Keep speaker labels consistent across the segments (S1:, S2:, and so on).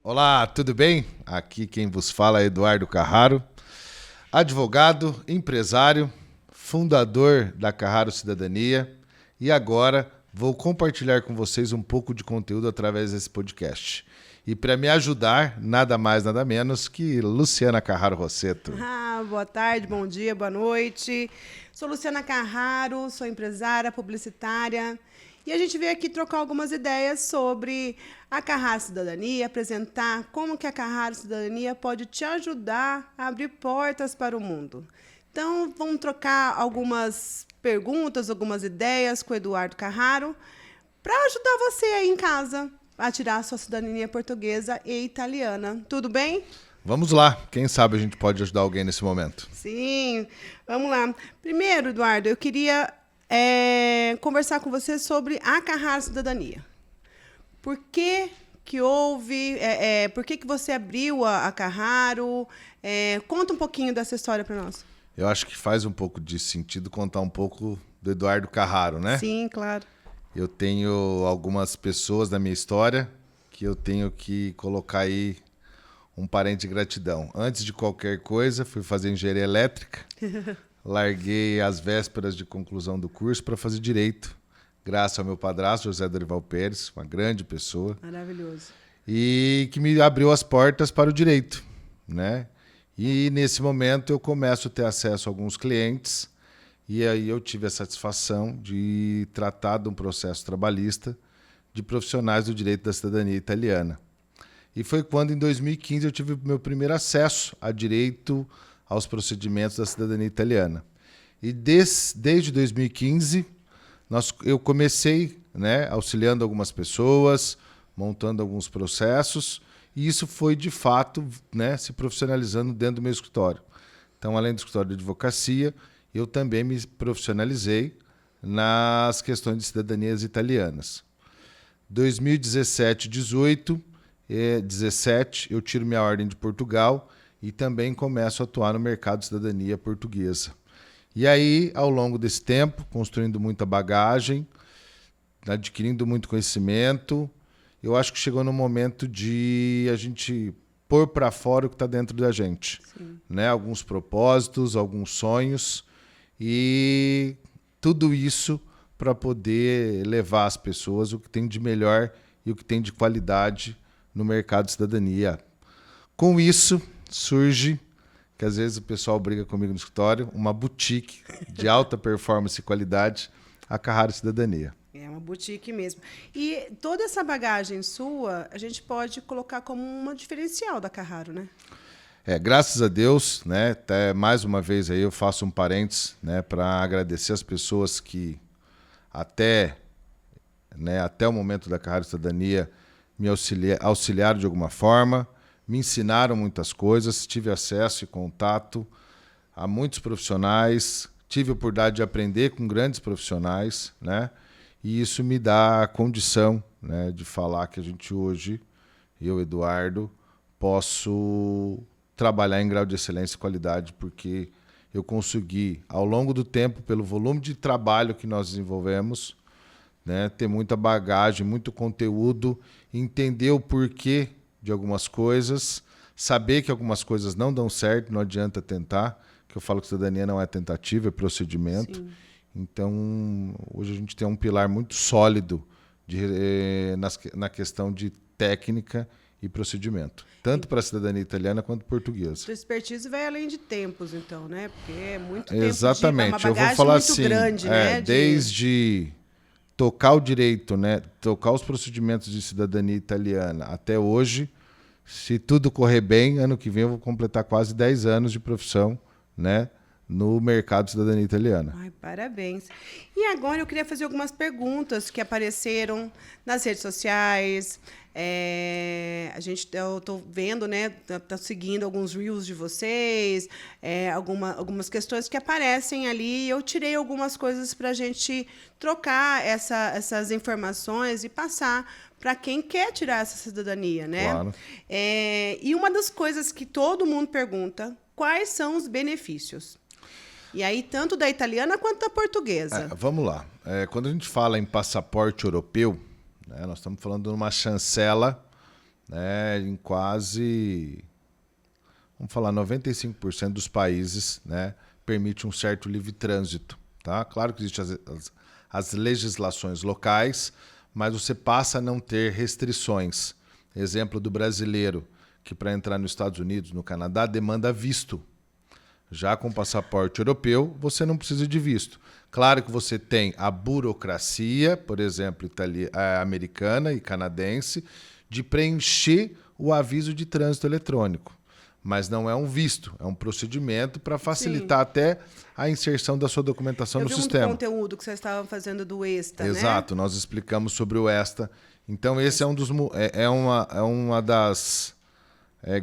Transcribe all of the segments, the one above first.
S1: Olá, tudo bem? Aqui quem vos fala é Eduardo Carraro, advogado, empresário, fundador da Carraro Cidadania e agora vou compartilhar com vocês um pouco de conteúdo através desse podcast. E para me ajudar, nada mais, nada menos que Luciana Carraro Rossetto.
S2: Boa tarde, bom dia, boa noite. Sou Luciana Carraro, sou empresária, publicitária. E a gente veio aqui trocar algumas ideias sobre a Carraro Cidadania, apresentar como que a Carraro Cidadania pode te ajudar a abrir portas para o mundo. Então, vamos trocar algumas perguntas, algumas ideias com o Eduardo Carraro para ajudar você aí em casa a tirar a sua cidadania portuguesa e italiana. Tudo bem?
S1: Vamos lá, quem sabe a gente pode ajudar alguém nesse momento.
S2: Sim, vamos lá. Primeiro, Eduardo, eu queria conversar com você sobre a Carraro Cidadania. Por que que houve, por que que você abriu a Carraro? Conta um pouquinho dessa história para nós.
S1: Eu acho que faz um pouco de sentido contar um pouco do Eduardo Carraro, né?
S2: Sim, claro.
S1: Eu tenho algumas pessoas da minha história que eu tenho que colocar aí um parente de gratidão. Antes de qualquer coisa, fui fazer engenharia elétrica, larguei as vésperas de conclusão do curso para fazer direito, graças ao meu padrasto, José Dorival Pérez, uma grande pessoa.
S2: Maravilhoso.
S1: E que me abriu as portas para o direito, né? E nesse momento eu começo a ter acesso a alguns clientes e aí eu tive a satisfação de tratar de um processo trabalhista de profissionais do direito da cidadania italiana. E foi quando, em 2015, eu tive o meu primeiro acesso a direito aos procedimentos da cidadania italiana. E desde 2015, eu comecei, né, auxiliando algumas pessoas, montando alguns processos, e isso foi, de fato, né, se profissionalizando dentro do meu escritório. Então, além do escritório de advocacia, eu também me profissionalizei nas questões de cidadanias italianas. 2017, 18 e 17, eu tiro minha ordem de Portugal e também começo a atuar no mercado de cidadania portuguesa. E aí, ao longo desse tempo, construindo muita bagagem, adquirindo muito conhecimento, eu acho que chegou no momento de a gente pôr para fora o que está dentro da gente. Né? Alguns propósitos, alguns sonhos e tudo isso para poder levar às pessoas o que tem de melhor e o que tem de qualidade no mercado de cidadania. Com isso, surge, que às vezes o pessoal briga comigo no escritório, uma boutique de alta performance e qualidade, a Carraro Cidadania.
S2: É uma boutique mesmo. E toda essa bagagem sua, a gente pode colocar como um diferencial da Carraro, né?
S1: Graças a Deus, né, até mais uma vez aí eu faço um parênteses, né, para agradecer as pessoas que até o momento da Carraro Cidadania me auxiliaram de alguma forma, me ensinaram muitas coisas, tive acesso e contato a muitos profissionais, tive a oportunidade de aprender com grandes profissionais, né? E isso me dá a condição, né, de falar que a gente hoje, eu, Eduardo, posso trabalhar em grau de excelência e qualidade, porque eu consegui, ao longo do tempo, pelo volume de trabalho que nós desenvolvemos, né, ter muita bagagem, muito conteúdo, entender o porquê de algumas coisas, saber que algumas coisas não dão certo, não adianta tentar, que eu falo que cidadania não é tentativa, é procedimento. Sim. Então, hoje a gente tem um pilar muito sólido na questão de técnica e procedimento, tanto para a cidadania italiana quanto portuguesa.
S2: Sua expertise vai além de tempos, então, né? Porque é muito
S1: tempo. Exatamente.
S2: Uma bagagem
S1: eu vou falar
S2: muito
S1: assim,
S2: grande, né?
S1: Desde tocar o direito, né, tocar os procedimentos de cidadania italiana até hoje, se tudo correr bem, ano que vem eu vou completar quase 10 anos de profissão, né, no mercado de cidadania italiana.
S2: Ai, parabéns. E agora eu queria fazer algumas perguntas que apareceram nas redes sociais. Eu estou vendo, né? Tá seguindo alguns reels de vocês, algumas questões que aparecem ali. Eu tirei algumas coisas para a gente trocar essas informações e passar para quem quer tirar essa cidadania, né?
S1: Claro.
S2: E uma das coisas que todo mundo pergunta: quais são os benefícios? E aí, tanto da italiana quanto da portuguesa.
S1: Vamos lá. Quando a gente fala em passaporte europeu, né, nós estamos falando de uma chancela né, em quase, vamos falar, 95% dos países, né, permite um certo livre trânsito. Tá? Claro que existem as legislações locais, mas você passa a não ter restrições. Exemplo do brasileiro, que para entrar nos Estados Unidos, no Canadá, demanda visto. Já com passaporte europeu, você não precisa de visto. Claro que você tem a burocracia, por exemplo, americana e canadense, de preencher o aviso de trânsito eletrônico. Mas não é um visto, é um procedimento para facilitar até a inserção da sua documentação no sistema.
S2: Eu vi um conteúdo que vocês estavam fazendo do ESTA,
S1: Exato,
S2: né?
S1: nós explicamos sobre o ESTA. Então, esse é uma das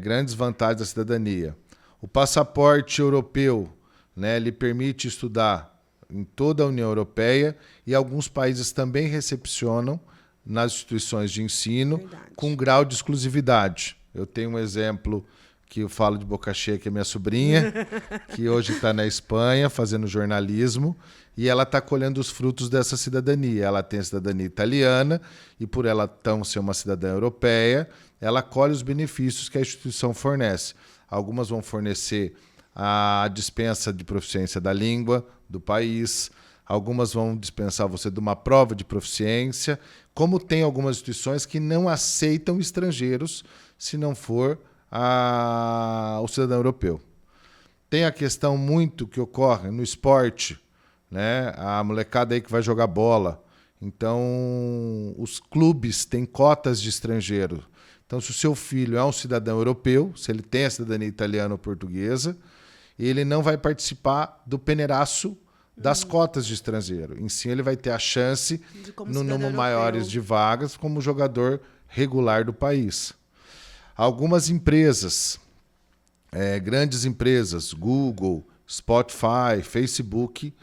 S1: grandes vantagens da cidadania. O passaporte europeu, né, ele permite estudar em toda a União Europeia e alguns países também recepcionam nas instituições de ensino com grau de exclusividade. Eu tenho um exemplo que eu falo de boca cheia, que é minha sobrinha, que hoje está na Espanha fazendo jornalismo, e ela está colhendo os frutos dessa cidadania. Ela tem a cidadania italiana e, por ela então ser uma cidadã europeia, ela colhe os benefícios que a instituição fornece. Algumas vão fornecer a dispensa de proficiência da língua do país, algumas vão dispensar você de uma prova de proficiência, como tem algumas instituições que não aceitam estrangeiros se não for o cidadão europeu. Tem a questão muito que ocorre no esporte, né? A molecada aí que vai jogar bola. Então, os clubes têm cotas de estrangeiro. Então, se o seu filho é um cidadão europeu, se ele tem a cidadania italiana ou portuguesa, ele não vai participar do peneiraço das cotas de estrangeiro. Em si, ele vai ter a chance, no número maiores de vagas, como jogador regular do país. Algumas empresas, grandes empresas, Google, Spotify, Facebook,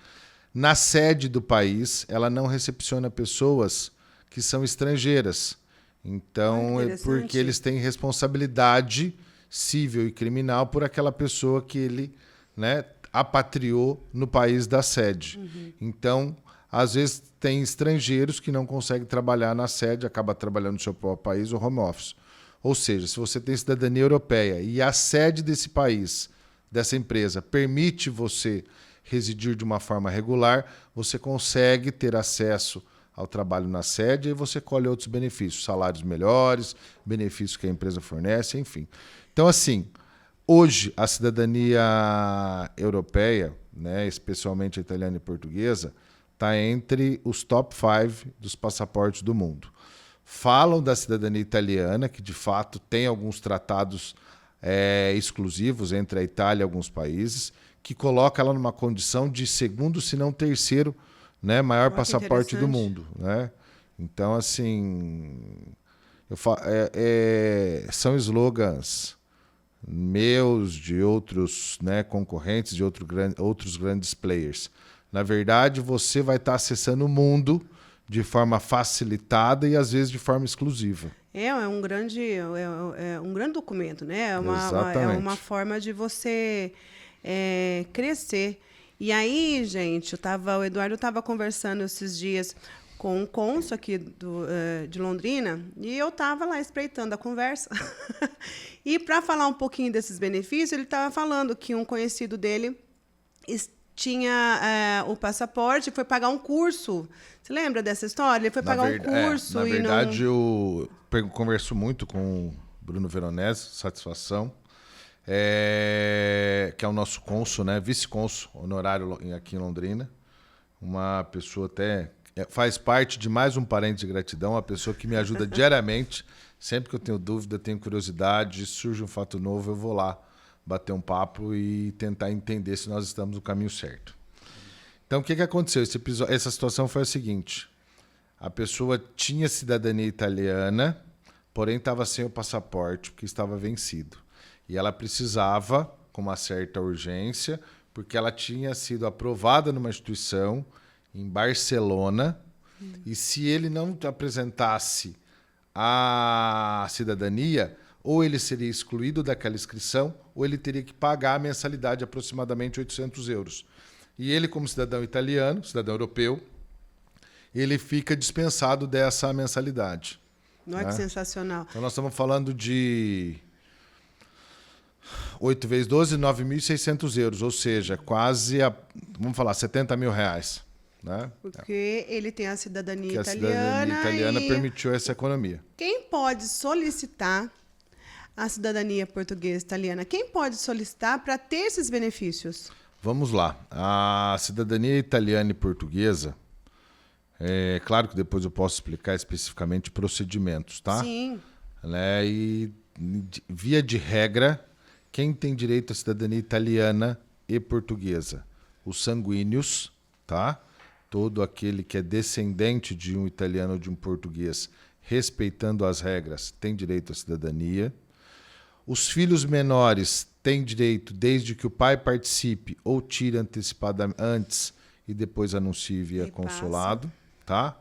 S1: na sede do país, ela não recepciona pessoas que são estrangeiras. Então, é porque eles têm responsabilidade civil e criminal por aquela pessoa que ele, né, apatriou no país da sede. Então, às vezes, tem estrangeiros que não conseguem trabalhar na sede, acaba trabalhando no seu próprio país ou home office. Ou seja, se você tem cidadania europeia e a sede desse país, dessa empresa, permite você residir de uma forma regular, você consegue ter acesso ao trabalho na sede e você colhe outros benefícios, salários melhores, benefícios que a empresa fornece, enfim. Então, assim, hoje a cidadania europeia, né, especialmente a italiana e portuguesa, está entre os top 5 dos passaportes do mundo. Falam da cidadania italiana, que de fato tem alguns tratados exclusivos entre a Itália e alguns países, que coloca ela numa condição de segundo, se não terceiro, né, maior passaporte do mundo. Né? Então, assim, são slogans meus, de outros, né, concorrentes, de outros grandes players. Na verdade, você vai estar acessando o mundo de forma facilitada e, às vezes, de forma exclusiva.
S2: É um grande documento, né? É uma forma de você crescer. E aí, gente, o Eduardo estava conversando esses dias com um cônsul aqui de Londrina e eu estava lá espreitando a conversa. E para falar um pouquinho desses benefícios, ele estava falando que um conhecido dele tinha o passaporte, foi pagar um curso. Você lembra dessa história? Ele foi pagar um curso.
S1: Na verdade, eu converso muito com o Bruno Veronese, satisfação, que é o nosso cônsul, né, vice-cônsul honorário aqui em Londrina. Uma pessoa até faz parte de mais um parente de gratidão, uma pessoa que me ajuda diariamente. Sempre que eu tenho dúvida, tenho curiosidade, surge um fato novo, eu vou lá bater um papo e tentar entender se nós estamos no caminho certo. Então, o que aconteceu? Essa situação foi a seguinte. A pessoa tinha cidadania italiana, porém estava sem o passaporte, porque estava vencido. E ela precisava, com uma certa urgência, porque ela tinha sido aprovada numa instituição em Barcelona, e se ele não apresentasse a cidadania, ou ele seria excluído daquela inscrição, ou ele teria que pagar a mensalidade de aproximadamente 800 euros. E ele, como cidadão italiano, cidadão europeu, ele fica dispensado dessa mensalidade.
S2: Olha que sensacional.
S1: Então, nós estamos falando de 8 vezes 12, 9.600 euros, ou seja, quase, vamos falar, 70 mil reais. Né?
S2: Porque ele tem a cidadania
S1: Que
S2: italiana.
S1: A cidadania italiana
S2: e
S1: permitiu essa economia.
S2: quem pode solicitar a cidadania portuguesa italiana? Quem pode solicitar para ter esses benefícios?
S1: Vamos lá. A cidadania italiana e portuguesa, é claro que depois eu posso explicar especificamente procedimentos, tá?
S2: Sim.
S1: Né? E, via de regra, quem tem direito à cidadania italiana e portuguesa? Os sanguíneos, tá? Todo aquele que é descendente de um italiano ou de um português, respeitando as regras, tem direito à cidadania. Os filhos menores têm direito desde que o pai participe ou tire antecipadamente antes e depois anuncie via consulado, tá?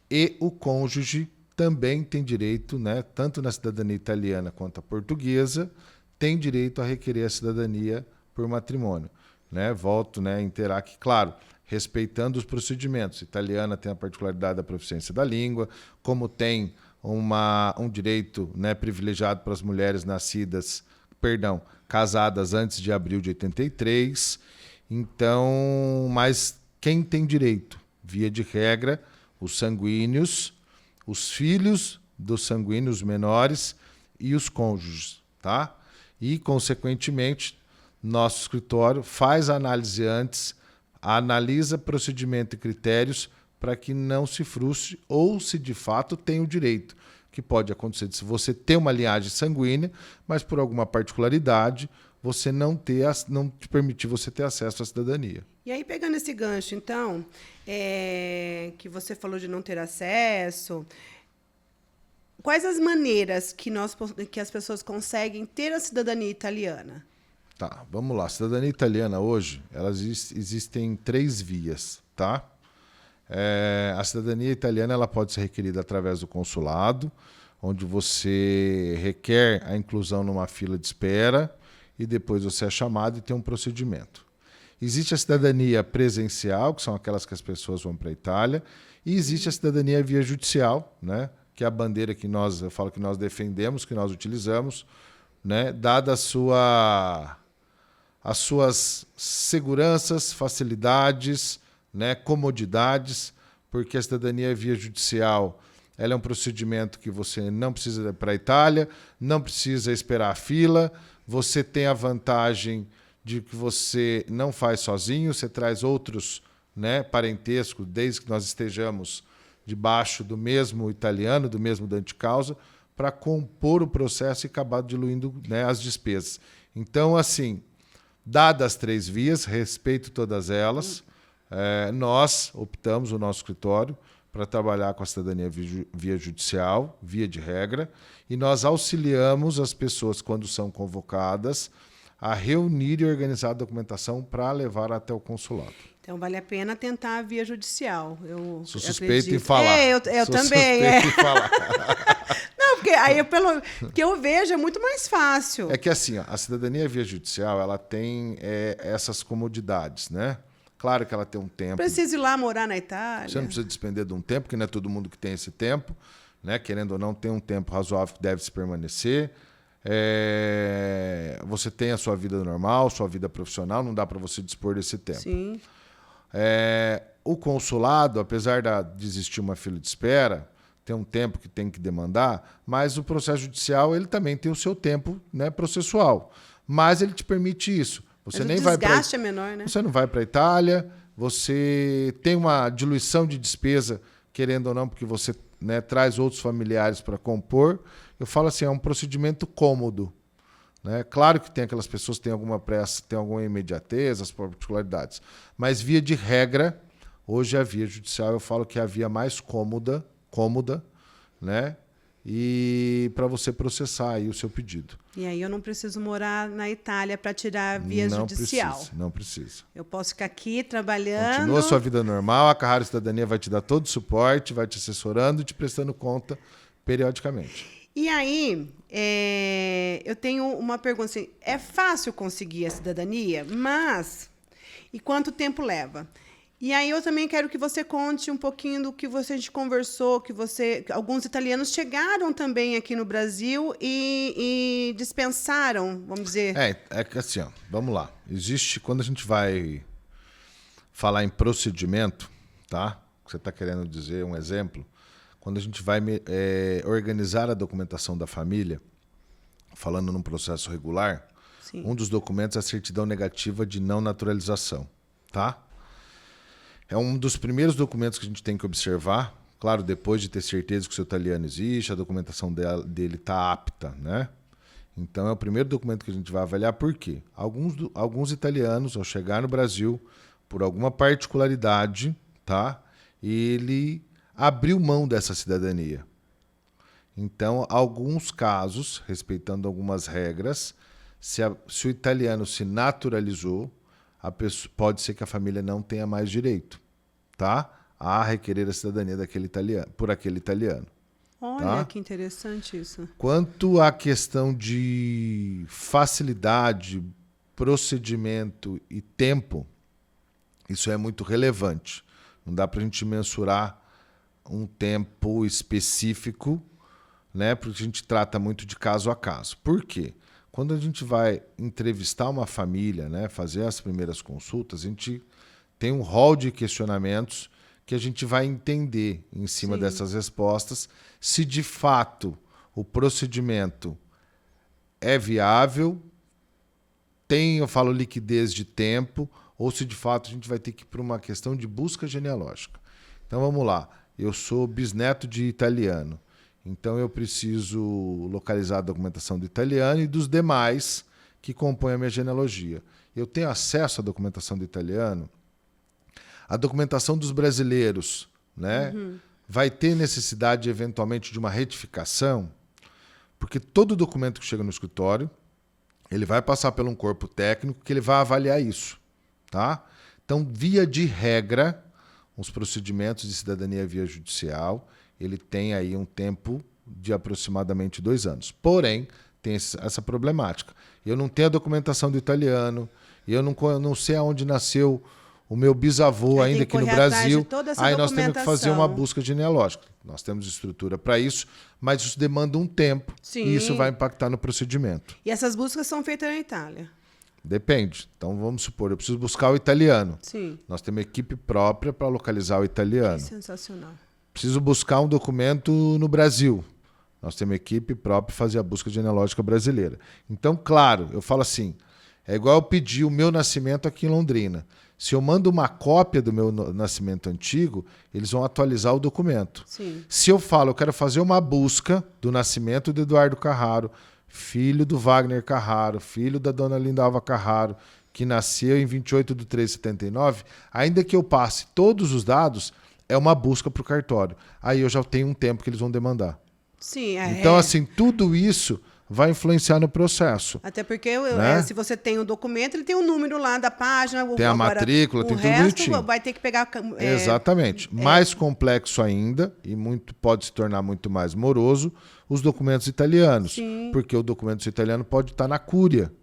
S1: E o cônjuge também tem direito, né, tanto na cidadania italiana quanto a portuguesa, tem direito a requerer a cidadania por matrimônio, né? Volto, né, a inteirar que, claro, respeitando os procedimentos. A italiana tem a particularidade da proficiência da língua, como tem um direito, né, privilegiado para as mulheres casadas antes de abril de 83. Então, mas quem tem direito? Via de regra, os sanguíneos, os filhos dos sanguíneos menores e os cônjuges, tá? E, consequentemente, nosso escritório faz a análise antes, analisa procedimento e critérios para que não se frustre ou se de fato tem o direito. Que pode acontecer se você ter uma linhagem sanguínea, mas por alguma particularidade você não te permitir você ter acesso à cidadania.
S2: E aí, pegando esse gancho, então, que você falou de não ter acesso, quais as maneiras que as pessoas conseguem ter a cidadania italiana?
S1: Tá, vamos lá. A cidadania italiana hoje, existem 3 vias, tá? A cidadania italiana ela pode ser requerida através do consulado, onde você requer a inclusão numa fila de espera e depois você é chamado e tem um procedimento. Existe a cidadania presencial, que são aquelas que as pessoas vão para a Itália, e existe a cidadania via judicial, né? Que é a bandeira que eu falo que nós defendemos, que nós utilizamos, né? Dada as suas seguranças, facilidades, né, comodidades, porque a cidadania via judicial ela é um procedimento que você não precisa ir para a Itália, não precisa esperar a fila, você tem a vantagem de que você não faz sozinho, você traz outros, né, parentescos, desde que nós estejamos debaixo do mesmo italiano, do mesmo dante causa, para compor o processo e acabar diluindo, né, as despesas. Então, assim, dadas as 3 vias, respeito todas elas, nós optamos, o nosso escritório, para trabalhar com a cidadania via judicial, via de regra, e nós auxiliamos as pessoas, quando são convocadas, a reunir e organizar a documentação para levar até o consulado.
S2: Então, vale a pena tentar a via judicial.
S1: Sou suspeito em falar.
S2: Eu também.
S1: Suspeito em falar.
S2: Não, porque aí, pelo que eu vejo, é muito mais fácil.
S1: É que assim, ó, a cidadania via judicial ela tem essas comodidades, né? Claro que ela tem um tempo.
S2: Precisa ir lá morar na Itália.
S1: Você não precisa despender de um tempo, que não é todo mundo que tem esse tempo, né? Querendo ou não, tem um tempo razoável que deve se permanecer. Você tem a sua vida normal, sua vida profissional, não dá para você dispor desse tempo.
S2: Sim.
S1: O consulado, apesar de existir uma fila de espera, tem um tempo que tem que demandar, mas o processo judicial ele também tem o seu tempo, né, processual. Mas ele te permite isso.
S2: Mas o desgaste é menor, né?
S1: Você não vai para a Itália, você tem uma diluição de despesa, querendo ou não, porque você, né, traz outros familiares para compor. Eu falo assim, é um procedimento cômodo, né? Claro que tem aquelas pessoas que têm alguma pressa, têm alguma imediatez, as particularidades. Mas, via de regra, hoje a via judicial eu falo que é a via mais cômoda, né? E para você processar aí o seu pedido.
S2: E aí eu não preciso morar na Itália para tirar a via judicial.
S1: Não precisa.
S2: Eu posso ficar aqui trabalhando.
S1: Continua a sua vida normal, a Carrara Cidadania vai te dar todo o suporte, vai te assessorando e te prestando conta periodicamente.
S2: E aí, eu tenho uma pergunta assim, é fácil conseguir a cidadania, mas e quanto tempo leva? E aí eu também quero que você conte um pouquinho do que a gente conversou, alguns italianos chegaram também aqui no Brasil e dispensaram, vamos dizer.
S1: É que assim, ó, vamos lá. Existe, quando a gente vai falar em procedimento, tá? Você está querendo dizer um exemplo? Quando a gente vai organizar a documentação da família, falando num processo regular,
S2: Sim.
S1: Um dos documentos é a certidão negativa de não naturalização, tá? É um dos primeiros documentos que a gente tem que observar, claro, depois de ter certeza que o seu italiano existe, a documentação dele está apta, né? Então é o primeiro documento que a gente vai avaliar. Por quê? Alguns italianos, ao chegar no Brasil, por alguma particularidade, tá? Ele abriu mão dessa cidadania. Então, alguns casos, respeitando algumas regras, se o italiano se naturalizou, pode ser que a família não tenha mais direito, tá? A requerer a cidadania por aquele italiano.
S2: Olha,
S1: tá?
S2: Que interessante isso.
S1: Quanto à questão de facilidade, procedimento e tempo, isso é muito relevante. Não dá para a gente mensurar um tempo específico, né? Porque a gente trata muito de caso a caso. Por quê? Quando a gente vai entrevistar uma família, né, fazer as primeiras consultas, a gente tem um rol de questionamentos que a gente vai entender em cima
S2: Sim.
S1: dessas respostas se de fato o procedimento é viável, eu falo liquidez de tempo, ou se de fato a gente vai ter que ir para uma questão de busca genealógica. Então vamos lá, eu sou bisneto de italiano. Então, eu preciso localizar a documentação do italiano e dos demais que compõem a minha genealogia. Eu tenho acesso à documentação do italiano, a documentação dos brasileiros, né? Vai ter necessidade, eventualmente, de uma retificação, porque todo documento que chega no escritório, ele vai passar por um corpo técnico que ele vai avaliar isso, tá? Então, via de regra, os procedimentos de cidadania via judicial, ele tem aí um tempo de aproximadamente 2 anos. Porém, tem essa problemática. Eu não tenho a documentação do italiano, eu não sei aonde nasceu o meu bisavô ainda aqui no Brasil. Aí nós temos que fazer uma busca genealógica. Nós temos estrutura para isso, mas isso demanda um tempo.
S2: Sim.
S1: E isso vai impactar no procedimento.
S2: E essas buscas são feitas na Itália?
S1: Depende. Então, vamos supor, eu preciso buscar o italiano.
S2: Sim.
S1: Nós temos uma equipe própria para localizar o italiano.
S2: Que sensacional.
S1: Preciso buscar um documento no Brasil. Nós temos uma equipe própria para fazer a busca genealógica brasileira. Então, claro, eu falo assim, é igual eu pedir o meu nascimento aqui em Londrina. Se eu mando uma cópia do meu nascimento antigo, eles vão atualizar o documento.
S2: Sim.
S1: Se eu falo, eu quero fazer uma busca do nascimento do Eduardo Carraro, filho do Wagner Carraro, filho da dona Lindalva Carraro, que nasceu em 28/3/79, ainda que eu passe todos os dados, é uma busca para o cartório. Aí eu já tenho um tempo que eles vão demandar.
S2: Sim,
S1: Então, assim, tudo isso vai influenciar no processo.
S2: Até porque
S1: né?
S2: Se você tem o documento, ele tem o número lá da página.
S1: Tem a matrícula, tem tudo bonitinho.
S2: O resto vai ter que pegar...
S1: Exatamente. Mais complexo ainda, e pode se tornar muito mais moroso, os documentos italianos.
S2: Sim.
S1: Porque o documento italiano pode estar na cúria.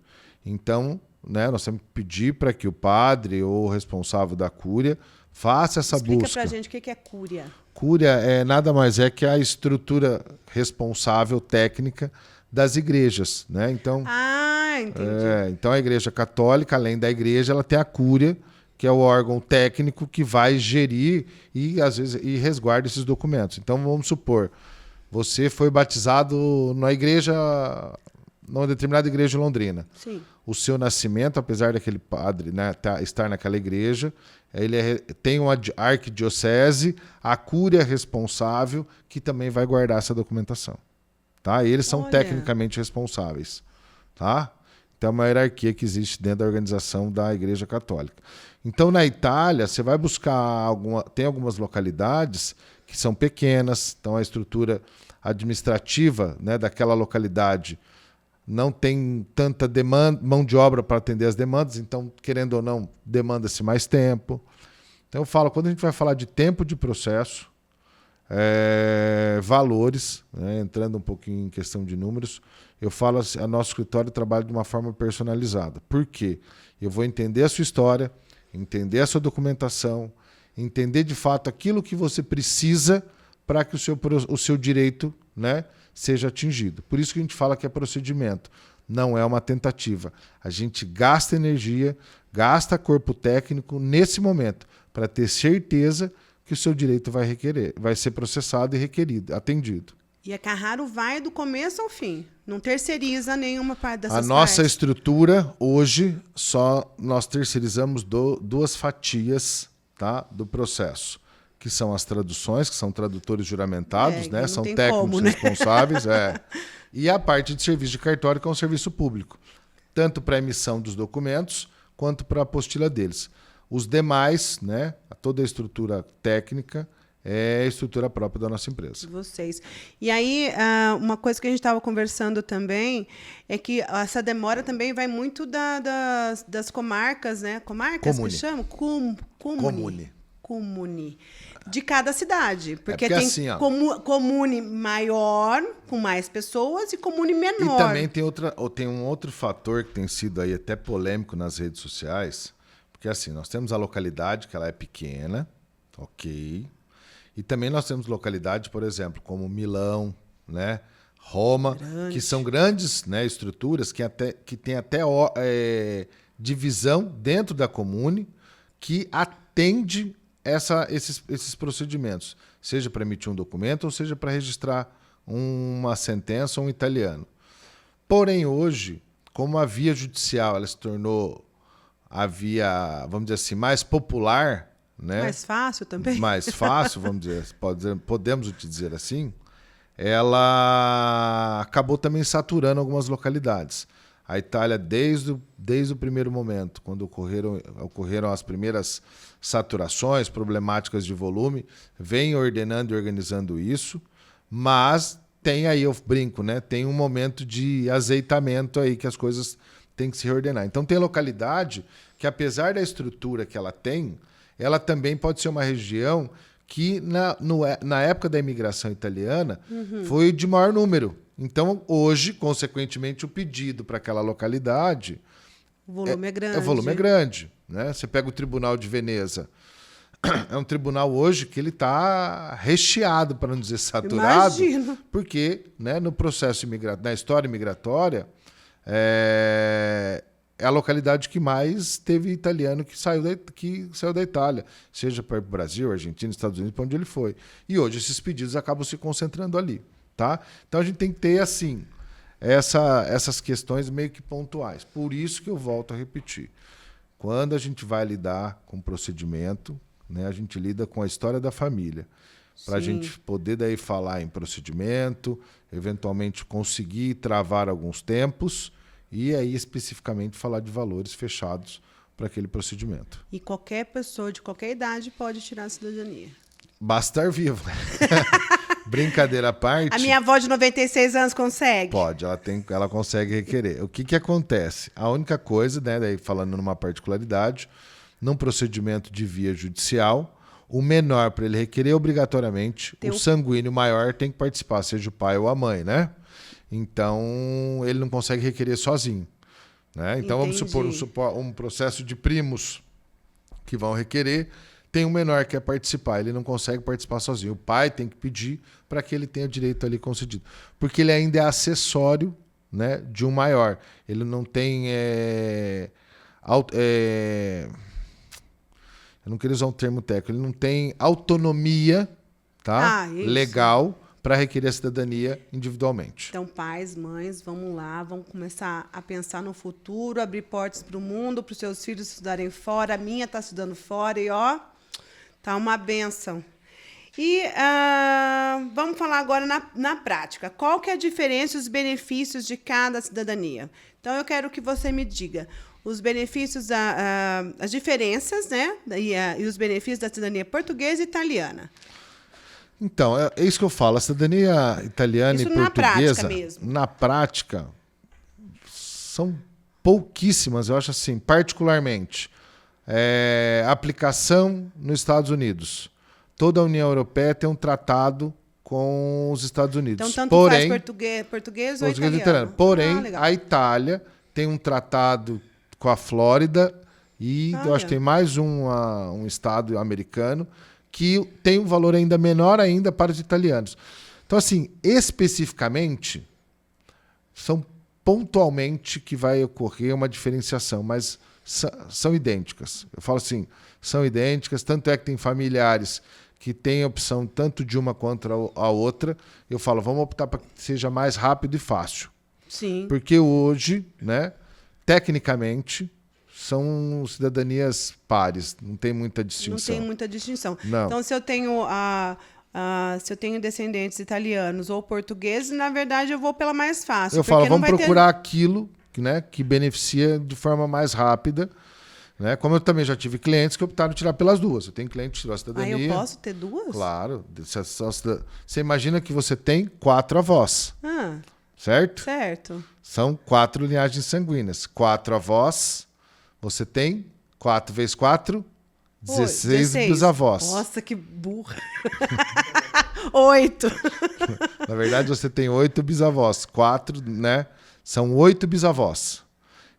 S1: Então, né, nós temos que pedir para que o padre ou o responsável da cúria faça essa busca.
S2: Explica pra gente o que é cúria.
S1: Cúria nada mais é que a estrutura responsável técnica das igrejas, né? Então,
S2: entendi.
S1: Então a Igreja Católica, além da igreja, ela tem a cúria, que é o órgão técnico que vai gerir e às vezes resguarda esses documentos. Então vamos supor, você foi batizado numa determinada igreja em Londrina.
S2: Sim.
S1: O seu nascimento, apesar daquele padre, né, estar naquela igreja, ele tem uma arquidiocese, a cúria responsável, que também vai guardar essa documentação. Tá? E eles são tecnicamente responsáveis. Tá? Então é uma hierarquia que existe dentro da organização da Igreja Católica. Então, na Itália, você vai buscar tem algumas localidades que são pequenas, então a estrutura administrativa, né, daquela localidade não tem tanta mão de obra para atender as demandas, então, querendo ou não, demanda-se mais tempo. Então, eu falo, quando a gente vai falar de tempo de processo, valores, né, entrando um pouquinho em questão de números, eu falo assim, a nosso escritório trabalha de uma forma personalizada. Por quê? Eu vou entender a sua história, entender a sua documentação, entender de fato aquilo que você precisa para que o seu direito, né, seja atingido. Por isso que a gente fala que é procedimento, não é uma tentativa. A gente gasta energia, gasta corpo técnico nesse momento para ter certeza que o seu direito vai ser processado e requerido, atendido.
S2: E a Carraro vai do começo ao fim, não terceiriza nenhuma parte dessas partes.
S1: A nossa estrutura, hoje, só nós terceirizamos duas fatias, tá, do processo, que são as traduções, que são tradutores juramentados, né, são técnicos responsáveis, e a parte de serviço de cartório, que é um serviço público, tanto para a emissão dos documentos, quanto para a apostila deles. Os demais, né, toda a estrutura técnica, é a estrutura própria da nossa empresa.
S2: Vocês. E aí, uma coisa que a gente estava conversando também é que essa demora também vai muito das comarcas, né? Comarcas que chamam? Comune. De cada cidade. Porque tem
S1: assim,
S2: comune maior, com mais pessoas, e comune menor.
S1: E também tem um outro fator que tem sido aí até polêmico nas redes sociais, porque assim, nós temos a localidade, que ela é pequena, ok. E também nós temos localidade, por exemplo, como Milão, né, Roma, que são grandes, né, estruturas que têm até divisão dentro da comune que atende esses procedimentos, seja para emitir um documento ou seja para registrar uma sentença ou um italiano. Porém, hoje, como a via judicial ela se tornou a via, vamos dizer assim, mais popular, né?
S2: Mais fácil também?
S1: Mais fácil, vamos dizer, podemos dizer assim, ela acabou também saturando algumas localidades. A Itália, desde o primeiro momento, quando ocorreram as primeiras saturações, problemáticas de volume, vem ordenando e organizando isso, mas tem aí, eu brinco, né? Tem um momento de azeitamento aí que as coisas têm que se reordenar. Então tem localidade que, apesar da estrutura que ela tem, ela também pode ser uma região que, na época da imigração italiana, foi de maior número. Então, hoje, consequentemente, o pedido para aquela localidade...
S2: O volume é grande.
S1: O volume é grande. Né? Você pega o Tribunal de Veneza. É um tribunal hoje que ele está recheado, para não dizer saturado.
S2: Imagino.
S1: Porque, né, no processo na história migratória... é a localidade que mais teve italiano que saiu da Itália, seja para o Brasil, Argentina, Estados Unidos, para onde ele foi. E hoje esses pedidos acabam se concentrando ali. Tá? Então a gente tem que ter assim, essas questões meio que pontuais. Por isso que eu volto a repetir. Quando a gente vai lidar com procedimento, né, a gente lida com a história da família. Para a gente poder daí falar em procedimento, eventualmente conseguir travar alguns tempos, e aí especificamente falar de valores fechados para aquele procedimento.
S2: E qualquer pessoa de qualquer idade pode tirar a cidadania.
S1: Basta estar vivo. Brincadeira à parte.
S2: A minha avó de 96 anos consegue?
S1: Pode, ela consegue requerer. O que acontece? A única coisa, né, daí falando numa particularidade, num procedimento de via judicial, o menor, para ele requerer obrigatoriamente, o sanguíneo maior tem que participar, seja o pai ou a mãe, né? Então, ele não consegue requerer sozinho. Né? Então, vamos supor um processo de primos que vão requerer, tem um menor que quer participar, ele não consegue participar sozinho. O pai tem que pedir para que ele tenha o direito ali concedido. Porque ele ainda é acessório, né, de um maior. Ele não tem... eu não queria usar um termo técnico. Ele não tem autonomia, tá, legal para requerer a cidadania individualmente.
S2: Então, pais, mães, vamos lá, vamos começar a pensar no futuro, abrir portas para o mundo, para os seus filhos estudarem fora. A minha está estudando fora e, ó, tá uma bênção. E vamos falar agora na prática. Qual que é a diferença e os benefícios de cada cidadania? Então, eu quero que você me diga os benefícios, as diferenças, né, e os benefícios da cidadania portuguesa e italiana.
S1: Então, é isso que eu falo. A cidadania italiana e portuguesa, na prática, são pouquíssimas, eu acho assim, particularmente. Aplicação nos Estados Unidos. Toda a União Europeia tem um tratado com os Estados Unidos.
S2: Então, tanto faz português ou italiano.
S1: Porém, a Itália tem um tratado com a Flórida e eu acho que tem mais um estado americano que tem um valor ainda menor ainda para os italianos. Então, assim, especificamente, são pontualmente que vai ocorrer uma diferenciação, mas são idênticas. Eu falo assim, são idênticas, tanto é que tem familiares que têm opção tanto de uma quanto a outra. Eu falo, vamos optar para que seja mais rápido e fácil.
S2: Sim.
S1: Porque hoje, né, tecnicamente, são cidadanias pares, não tem muita distinção.
S2: Não tem muita distinção.
S1: Não.
S2: Então, se eu tenho descendentes italianos ou portugueses, na verdade eu vou pela mais fácil.
S1: Eu falo, vamos procurar aquilo, né, que beneficia de forma mais rápida. Né? Como eu também já tive clientes que optaram tirar pelas duas. Eu tenho cliente que tirou a cidadania.
S2: Eu posso ter duas?
S1: Claro. Você imagina que você tem 4 avós. Certo?
S2: Certo.
S1: São 4 linhagens sanguíneas. 4 avós, você tem 4 vezes 4, 16 bisavós.
S2: Nossa, que burra. 8.
S1: Na verdade, você tem 8 bisavós. 4, né? São 8 bisavós.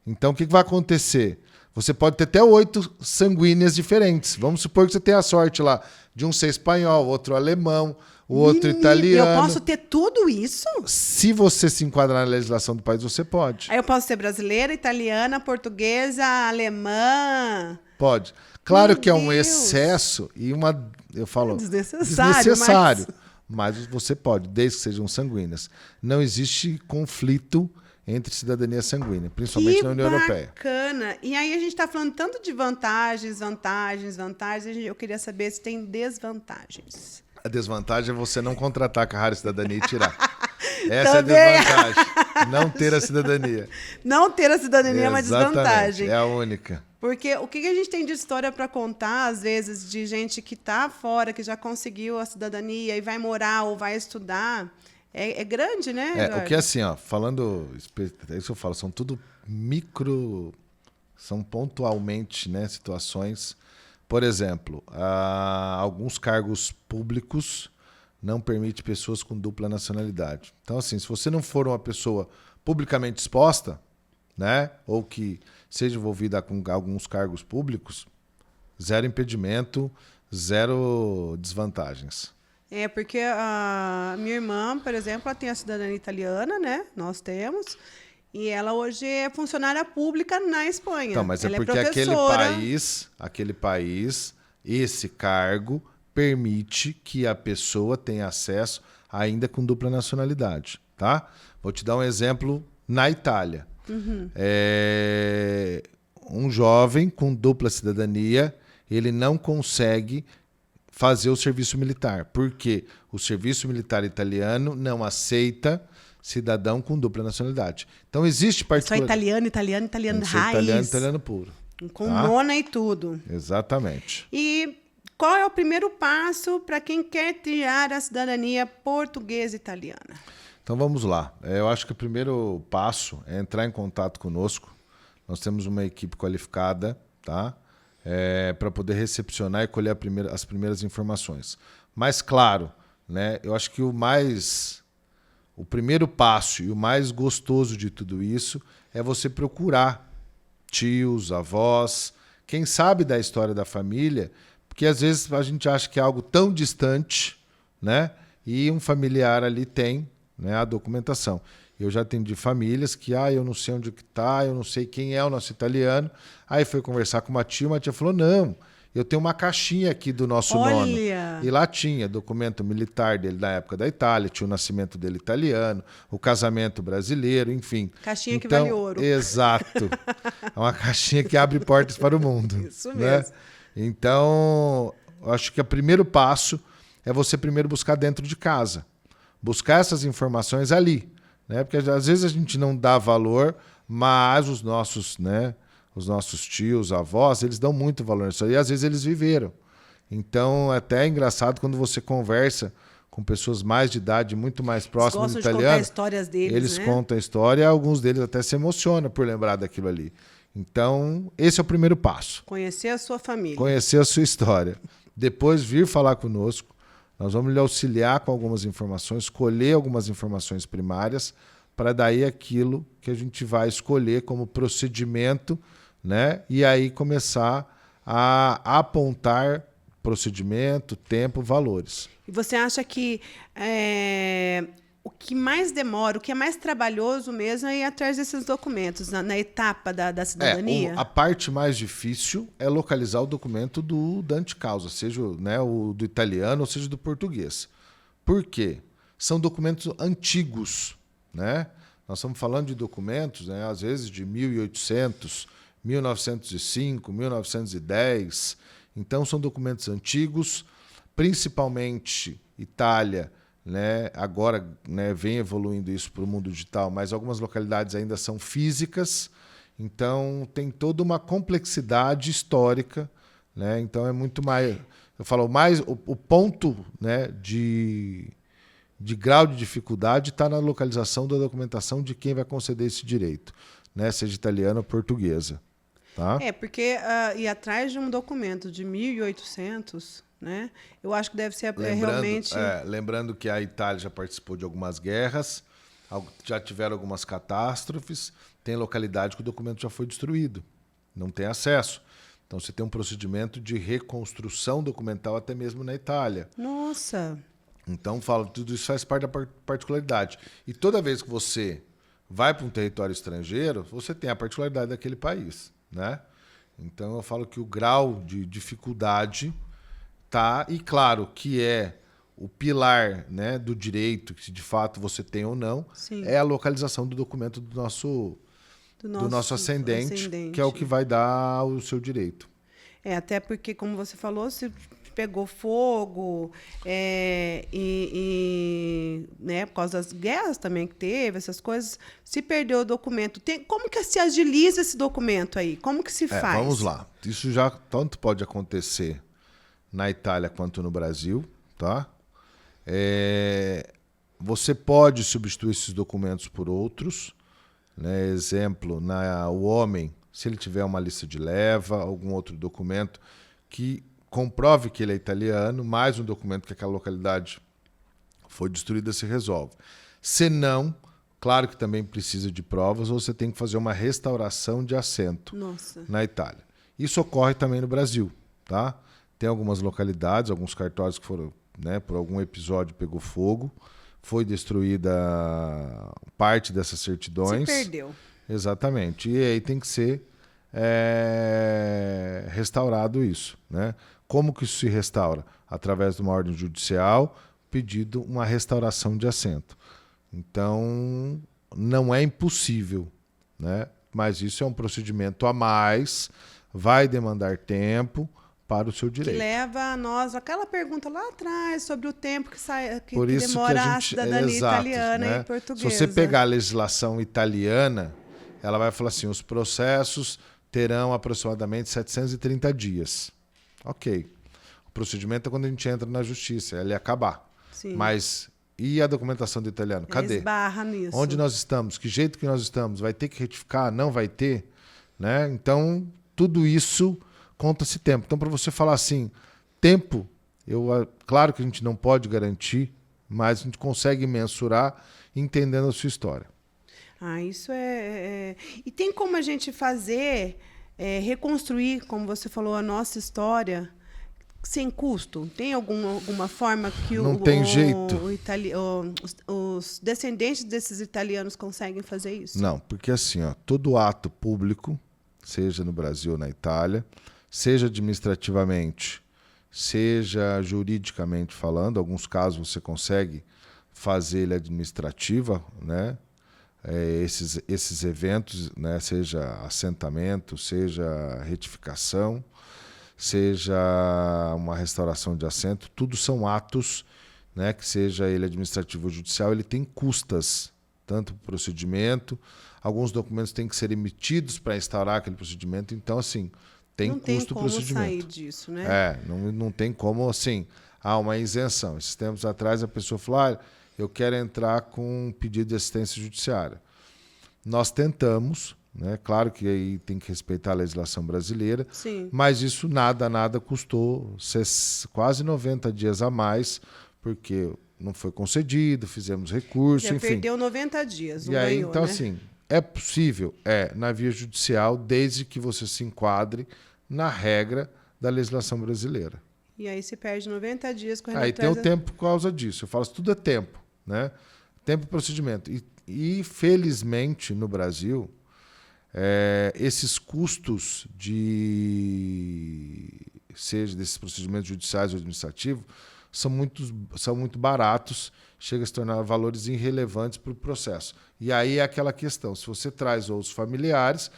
S1: Então, o que vai acontecer? Você pode ter até 8 sanguíneas diferentes. Vamos supor que você tenha a sorte lá de um ser espanhol, outro alemão, o outro italiano.
S2: Eu posso ter tudo isso?
S1: Se você se enquadrar na legislação do país, você pode.
S2: Aí eu posso ser brasileira, italiana, portuguesa, alemã.
S1: Pode. Claro
S2: Meu
S1: que é um
S2: Deus.
S1: excesso e eu falo
S2: desnecessário.
S1: Mas você pode, desde que sejam sanguíneas. Não existe conflito entre cidadania sanguínea, principalmente na União Europeia.
S2: Bacana. E aí a gente está falando tanto de vantagens. Eu queria saber se tem desvantagens.
S1: A desvantagem é você não contratar a Carrara Cidadania e tirar. Essa também é a desvantagem. Não ter a cidadania.
S2: Não ter a cidadania é uma desvantagem.
S1: É a única.
S2: Porque o que a gente tem de história para contar, às vezes, de gente que está fora, que já conseguiu a cidadania e vai morar ou vai estudar, é grande, né, Eduardo?
S1: O que é assim, ó, falando, é isso que eu falo, são tudo são pontualmente, né, situações. Por exemplo, alguns cargos públicos não permitem pessoas com dupla nacionalidade. Então, assim, se você não for uma pessoa publicamente exposta, né, ou que seja envolvida com alguns cargos públicos, zero impedimento, zero desvantagens.
S2: Porque a minha irmã, por exemplo, ela tem a cidadania italiana, né? Nós temos. E ela hoje é funcionária pública na Espanha.
S1: Então, mas
S2: ela
S1: porque aquele país, esse cargo permite que a pessoa tenha acesso ainda com dupla nacionalidade, tá? Vou te dar um exemplo na Itália. Um jovem com dupla cidadania, ele não consegue fazer o serviço militar, porque o serviço militar italiano não aceita cidadão com dupla nacionalidade. Então existe
S2: Só italiano raiz.
S1: Italiano puro.
S2: Com nona e tudo.
S1: Exatamente.
S2: E qual é o primeiro passo para quem quer tirar a cidadania portuguesa e italiana?
S1: Então vamos lá. Eu acho que o primeiro passo é entrar em contato conosco. Nós temos uma equipe qualificada, tá? Para poder recepcionar e colher as primeiras informações. Mas, claro, né, eu acho que o primeiro passo e o mais gostoso de tudo isso é você procurar tios, avós, quem sabe da história da família, porque às vezes a gente acha que é algo tão distante, né, e um familiar ali tem, né, a documentação. Eu já atendi famílias que, eu não sei onde que está, eu não sei quem é o nosso italiano. Aí foi conversar com uma tia falou, não, eu tenho uma caixinha aqui do nosso nono. E lá tinha documento militar dele da época da Itália, tinha o nascimento dele italiano, o casamento brasileiro, enfim.
S2: Caixinha que vale ouro.
S1: Exato. É uma caixinha que abre portas para o mundo.
S2: Isso mesmo.
S1: Né? Então, eu acho que o primeiro passo é você primeiro buscar dentro de casa. Buscar essas informações ali. Né? Porque às vezes a gente não dá valor, mas os nossos tios, avós, eles dão muito valor nisso. E às vezes eles viveram. Então, até é engraçado quando você conversa com pessoas mais de idade, muito mais próximas do italiano.
S2: Eles gostam de contar histórias deles,
S1: eles contam a história e alguns deles até se emocionam por lembrar daquilo ali. Então, esse é o primeiro passo.
S2: Conhecer a sua família.
S1: Conhecer a sua história. Depois vir falar conosco. Nós vamos lhe auxiliar com algumas informações, escolher algumas informações primárias, para daí aquilo que a gente vai escolher como procedimento, né? E aí começar a apontar procedimento, tempo, valores.
S2: E você acha que o que mais demora, o que é mais trabalhoso mesmo é ir atrás desses documentos, na etapa da cidadania?
S1: A parte mais difícil é localizar o documento da anticausa, seja, né, o do italiano ou seja do português. Por quê? São documentos antigos, né? Nós estamos falando de documentos, né, às vezes de 1800, 1905, 1910. Então, são documentos antigos, principalmente Itália, né, agora, né, vem evoluindo isso para o mundo digital, mas algumas localidades ainda são físicas, então tem toda uma complexidade histórica, né, então é muito mais, eu falo mais, o ponto, né, de grau de dificuldade está na localização da documentação de quem vai conceder esse direito, né, seja italiana ou portuguesa. Tá?
S2: Porque ir atrás de um documento de 1800, né? Eu acho que deve ser realmente...
S1: lembrando que a Itália já participou de algumas guerras, já tiveram algumas catástrofes, tem localidade que o documento já foi destruído, não tem acesso. Então você tem um procedimento de reconstrução documental até mesmo na Itália.
S2: Nossa!
S1: Então tudo isso faz parte da particularidade. E toda vez que você vai para um território estrangeiro, você tem a particularidade daquele país, né? Então eu falo que o grau de dificuldade tá, e claro que é o pilar, né, do direito, que se de fato você tem ou não,
S2: Sim.
S1: é a localização do documento do nosso ascendente, que é o que vai dar o seu direito.
S2: Até porque, como você falou, se pegou fogo, né, por causa das guerras também que teve, essas coisas, se perdeu o documento. Como que se agiliza esse documento aí? Como que se faz?
S1: Vamos lá. Isso já tanto pode acontecer na Itália quanto no Brasil, tá? Você pode substituir esses documentos por outros, né? Exemplo, o homem, se ele tiver uma lista de leva, algum outro documento que comprove que ele é italiano, mais um documento que aquela localidade foi destruída, se resolve. Se não, claro que também precisa de provas, ou você tem que fazer uma restauração de assento.
S2: Nossa.
S1: Na Itália. Isso ocorre também no Brasil, tá? Tem algumas localidades, alguns cartórios que foram, né, por algum episódio pegou fogo, foi destruída parte dessas certidões.
S2: Se perdeu.
S1: Exatamente. E aí tem que ser restaurado isso, né? Como que isso se restaura? Através de uma ordem judicial, pedido uma restauração de assento. Então, não é impossível, né? Mas isso é um procedimento a mais, vai demandar tempo para o seu direito.
S2: Que leva a nós aquela pergunta lá atrás sobre o tempo que
S1: Por isso
S2: demora
S1: que
S2: a cidadania italiana, né, e portuguesa.
S1: Se você pegar a legislação italiana, ela vai falar assim, os processos terão aproximadamente 730 dias. Ok. O procedimento é quando a gente entra na justiça, ele acabar.
S2: Sim.
S1: Mas e a documentação do italiano? Cadê?
S2: Esbarra nisso.
S1: Onde nós estamos? Que jeito que nós estamos? Vai ter que retificar? Não vai ter? Né? Então, tudo isso conta-se tempo. Então, para você falar assim, tempo, claro que a gente não pode garantir, mas a gente consegue mensurar entendendo a sua história.
S2: Isso E tem como a gente fazer, reconstruir, como você falou, a nossa história sem custo? Tem alguma forma que
S1: não tem jeito.
S2: Os descendentes desses italianos conseguem fazer isso?
S1: Não, porque assim, todo ato público, seja no Brasil ou na Itália, seja administrativamente, seja juridicamente falando, alguns casos você consegue fazer ele administrativa, né? Esses eventos, né? Seja assentamento, seja retificação, seja uma restauração de assento, tudo são atos, né? Que seja ele administrativo ou judicial, ele tem custas, tanto para o procedimento, alguns documentos têm que ser emitidos para instaurar aquele procedimento, então assim, tem custo o procedimento.
S2: Não tem como sair disso, né?
S1: Não tem como, assim, uma isenção. Esses tempos atrás a pessoa falou, eu quero entrar com um pedido de assistência judiciária. Nós tentamos, né? Claro que aí tem que respeitar a legislação brasileira,
S2: sim,
S1: mas isso nada custou quase 90 dias a mais, porque não foi concedido, fizemos recurso,
S2: já
S1: enfim.
S2: perdeu 90 dias, não
S1: e aí,
S2: ganhou,
S1: então,
S2: né?
S1: assim, É possível? Na via judicial, desde que você se enquadre na regra da legislação brasileira.
S2: E aí se perde 90 dias correndo
S1: Aí tem o
S2: atrás
S1: tempo por causa disso. Eu falo, isso tudo é tempo, né? Tempo e procedimento. E felizmente, no Brasil, esses custos seja desses procedimentos judiciais ou administrativos são muito baratos, chega a se tornar valores irrelevantes para o processo. E aí é aquela questão, se você traz outros familiares,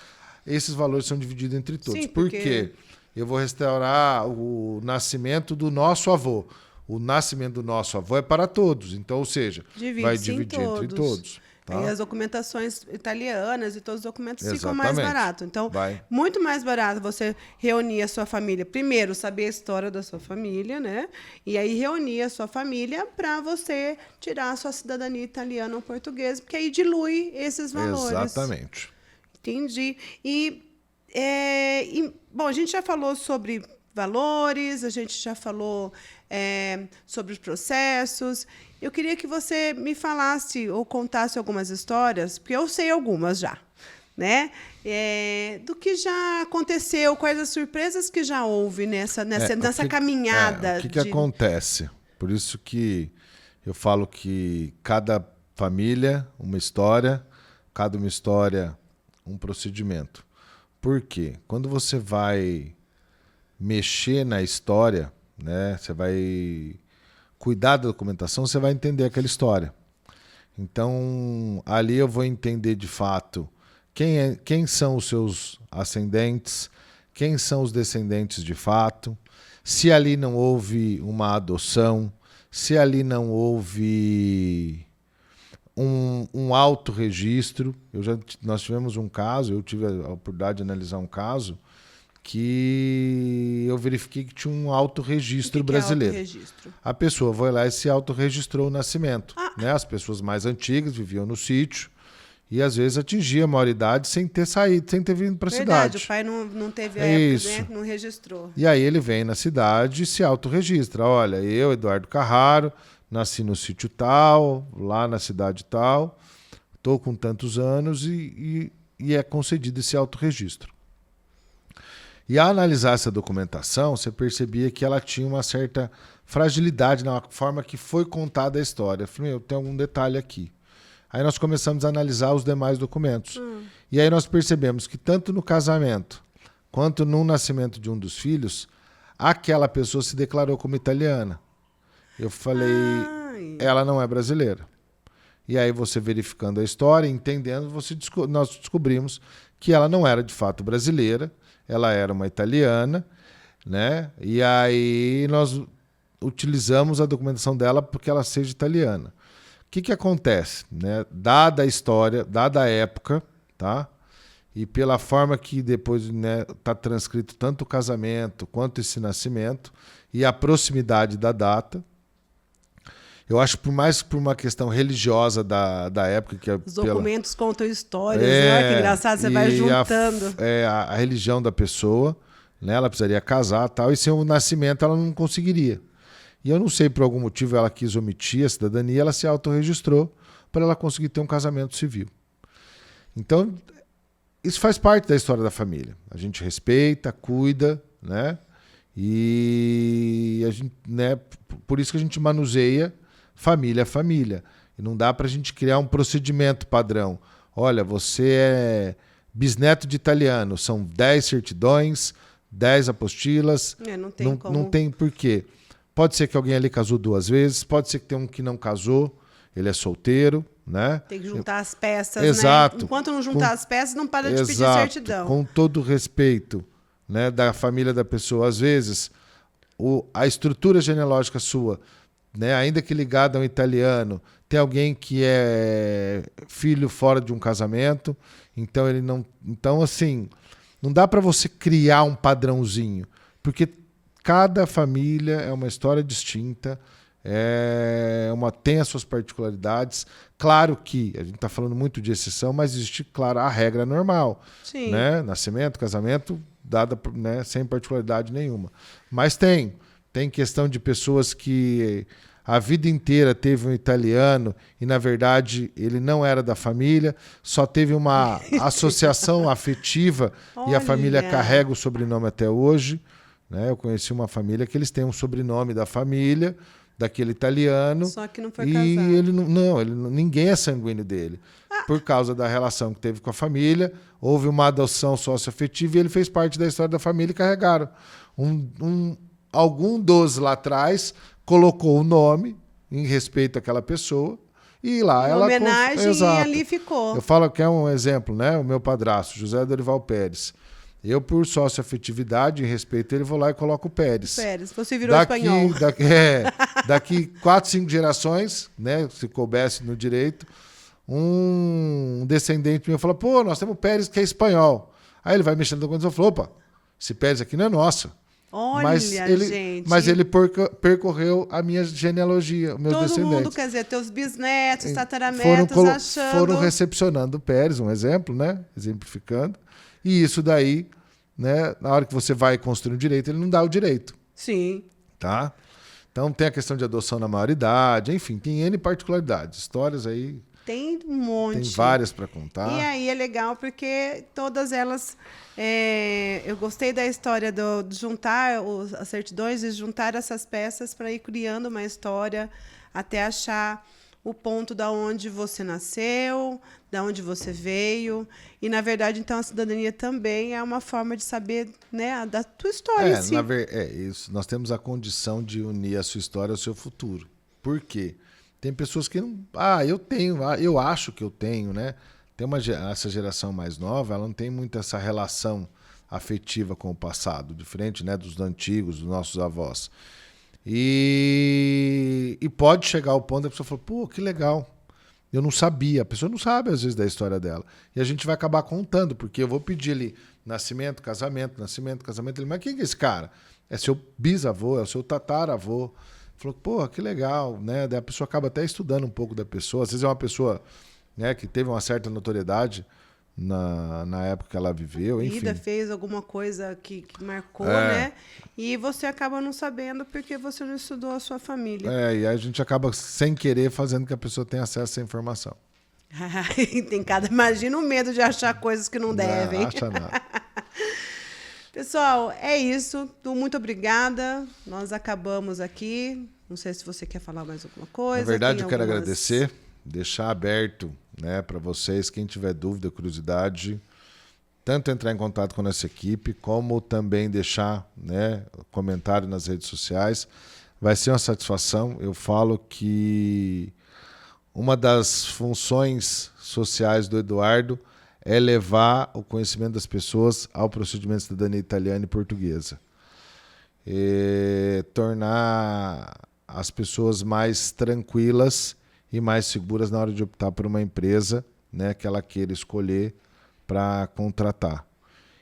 S1: esses valores são divididos entre todos.
S2: Sim,
S1: Por quê? Eu vou restaurar o nascimento do nosso avô. O nascimento do nosso avô é para todos, então, ou seja, vai dividir entre todos. Tá?
S2: Aí as documentações italianas e todos os documentos ficam
S1: Exatamente.
S2: mais baratos. Então, muito mais barato você reunir a sua família. Primeiro, saber a história da sua família, né? E aí reunir a sua família para você tirar a sua cidadania italiana ou portuguesa, porque aí dilui esses valores.
S1: Exatamente.
S2: Entendi. Bom, a gente já falou sobre valores, a gente já falou sobre os processos. Eu queria que você me falasse ou contasse algumas histórias, porque eu sei algumas já, né? Do que já aconteceu, quais as surpresas que já houve nessa caminhada.
S1: O que acontece? Por isso que eu falo que cada família, uma história, cada uma história, um procedimento. Por quê? Quando você vai mexer na história, né, você vai cuidar da documentação, você vai entender aquela história. Então, ali eu vou entender de fato quem são os seus ascendentes, quem são os descendentes de fato, se ali não houve uma adoção, se ali não houve um autorregistro. Nós tivemos um caso, eu tive a oportunidade de analisar um caso que eu verifiquei que tinha um autorregistro brasileiro.
S2: Autorregistro?
S1: A pessoa foi lá e se autorregistrou o nascimento. Né? As pessoas mais antigas viviam no sítio e às vezes atingia a maioridade sem ter saído, sem ter vindo para a cidade.
S2: O pai não teve a época, né? Não registrou.
S1: E aí ele vem na cidade e se autorregistra. Olha, eu, Eduardo Carraro, nasci no sítio tal, lá na cidade tal, estou com tantos anos e é concedido esse autorregistro. E ao analisar essa documentação, você percebia que ela tinha uma certa fragilidade na forma que foi contada a história. Eu falei, tem algum detalhe aqui. Aí nós começamos a analisar os demais documentos. E aí nós percebemos que tanto no casamento quanto no nascimento de um dos filhos, aquela pessoa se declarou como italiana. Eu falei, ela não é brasileira. E aí você verificando a história, entendendo, nós descobrimos que ela não era de fato brasileira, ela era uma italiana, né? E aí nós utilizamos a documentação dela porque ela seja italiana. O que acontece? Né? Dada a história, dada a época, tá? E pela forma que depois está transcrito tanto o casamento quanto esse nascimento e a proximidade da data, eu acho por mais por uma questão religiosa da época. Que
S2: os documentos contam histórias, né? Que engraçado, você vai juntando.
S1: A religião da pessoa, né? Ela precisaria casar e tal, e sem o nascimento ela não conseguiria. E eu não sei, por algum motivo, ela quis omitir a cidadania, ela se autorregistrou para ela conseguir ter um casamento civil. Então, isso faz parte da história da família. A gente respeita, cuida, né? E a gente, né? Por isso que a gente manuseia família a família. E não dá para a gente criar um procedimento padrão. Olha, você é bisneto de italiano, são 10 certidões, 10 apostilas. Não tem porquê. Pode ser que alguém ali casou 2 vezes, pode ser que tenha um que não casou, ele é solteiro, né?
S2: Tem que juntar as peças,
S1: exato.
S2: Né? Enquanto não juntar as peças, não para de pedir certidão.
S1: Com todo o respeito, né, da família da pessoa. Às vezes, a estrutura genealógica sua, né, ainda que ligada a um italiano, tem alguém que é filho fora de um casamento, então ele não. Então, assim, não dá para você criar um padrãozinho, porque cada família é uma história distinta, tem as suas particularidades. Claro que a gente está falando muito de exceção, mas existe, claro, a regra normal.
S2: Sim.
S1: Né? Nascimento, casamento, dada, né, sem particularidade nenhuma. Mas tem questão de pessoas que a vida inteira teve um italiano e, na verdade, ele não era da família, só teve uma associação afetiva e a família carrega o sobrenome até hoje. Né? Eu conheci uma família que eles têm um sobrenome da família, daquele italiano.
S2: Só que não foi
S1: e
S2: casado.
S1: ele ninguém é sanguíneo dele. Por causa da relação que teve com a família, houve uma adoção socioafetiva e ele fez parte da história da família e carregaram. Algum dos lá atrás colocou o nome em respeito àquela pessoa e lá
S2: Em
S1: ela...
S2: homenagem
S1: Exato.
S2: e ali ficou.
S1: Eu falo que é um exemplo, né? O meu padrasto, José Dorival Pérez. Eu, por socioafetividade, em respeito a ele, vou lá e coloco o Pérez.
S2: Pérez, você virou espanhol.
S1: Daqui 4, 5 gerações, né, se coubesse no direito, um descendente meu fala, pô, nós temos o Pérez que é espanhol. Aí ele vai mexendo no documento e fala, opa, esse Pérez aqui não é nosso.
S2: Olha, gente.
S1: Mas ele percorreu a minha genealogia, os meus
S2: Todo
S1: descendentes.
S2: mundo, quer dizer, teus bisnetos, tataranetos, achando...
S1: Foram recepcionando o Pérez, um exemplo, né, exemplificando. E isso daí, né, na hora que você vai construir um direito, ele não dá o direito.
S2: Sim.
S1: Tá? Então tem a questão de adoção na maioridade, enfim, tem N particularidades. Histórias aí...
S2: Tem um monte.
S1: Tem várias para contar.
S2: E aí é legal porque todas elas... eu gostei da história de juntar as certidões e juntar essas peças para ir criando uma história até achar o ponto da onde você nasceu, da onde você veio. E, na verdade, então, a cidadania também é uma forma de saber, né, da tua história em si.
S1: Isso. Nós temos a condição de unir a sua história ao seu futuro. Por quê? Tem pessoas que não... eu acho que eu tenho, né? Essa geração mais nova, ela não tem muito essa relação afetiva com o passado, diferente, né, dos antigos, dos nossos avós. E pode chegar ao ponto da pessoa falar, pô, que legal, eu não sabia. A pessoa não sabe, às vezes, da história dela. E a gente vai acabar contando, porque eu vou pedir ali nascimento, casamento. Ele, mas quem é esse cara? É seu bisavô, é o seu tataravô. Falou, pô, que legal, né? Daí a pessoa acaba até estudando um pouco da pessoa. Às vezes é uma pessoa, né, que teve uma certa notoriedade na época que ela viveu, enfim.
S2: A vida fez alguma coisa que marcou, né? E você acaba não sabendo porque você não estudou a sua família.
S1: E aí a gente acaba, sem querer, fazendo que a pessoa tenha acesso a essa informação.
S2: Imagina o medo de achar coisas que não devem.
S1: Não acha nada.
S2: Pessoal, é isso. Muito obrigada. Nós acabamos aqui. Não sei se você quer falar mais alguma coisa.
S1: Na verdade, eu quero agradecer, deixar aberto, né, para vocês, quem tiver dúvida, curiosidade, tanto entrar em contato com a nossa equipe, como também deixar, né, comentário nas redes sociais. Vai ser uma satisfação. Eu falo que uma das funções sociais do Eduardo é levar o conhecimento das pessoas ao procedimento de cidadania italiana e portuguesa. E tornar as pessoas mais tranquilas e mais seguras na hora de optar por uma empresa, né, que ela queira escolher para contratar.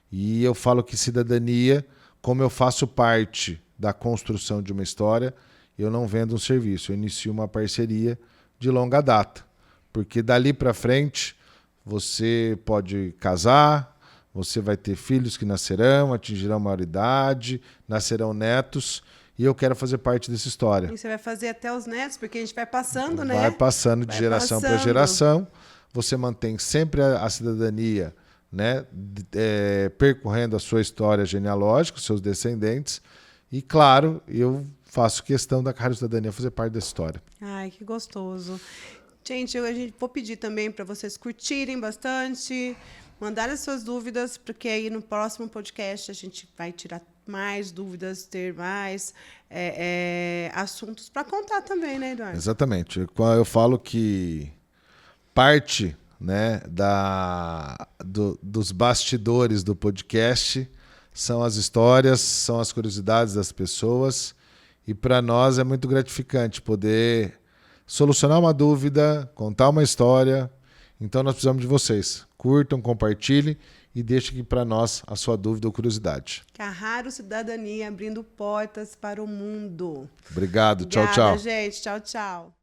S1: E eu falo que cidadania, como eu faço parte da construção de uma história, eu não vendo um serviço, eu inicio uma parceria de longa data. Porque dali para frente você pode casar, você vai ter filhos que nascerão, atingirão a maioridade, nascerão netos, e eu quero fazer parte dessa história.
S2: E você vai fazer até os netos, porque a gente vai passando, né?
S1: Vai passando de geração para geração. Você mantém sempre a cidadania, né, percorrendo a sua história genealógica, os seus descendentes. E, claro, eu faço questão da Carreira Cidadania fazer parte dessa história.
S2: Ai, que gostoso. Gente, vou pedir também para vocês curtirem bastante, mandarem as suas dúvidas, porque aí no próximo podcast a gente vai tirar mais dúvidas, ter mais assuntos para contar também, né, Eduardo?
S1: Exatamente. Eu falo que parte, né, dos bastidores do podcast são as histórias, são as curiosidades das pessoas, e para nós é muito gratificante poder solucionar uma dúvida, contar uma história. Então nós precisamos de vocês. Curtam, compartilhem e deixem aqui para nós a sua dúvida ou curiosidade.
S2: Carraro Cidadania, abrindo portas para o mundo.
S1: Obrigado.
S2: Obrigada,
S1: tchau, tchau.
S2: gente. Tchau, tchau.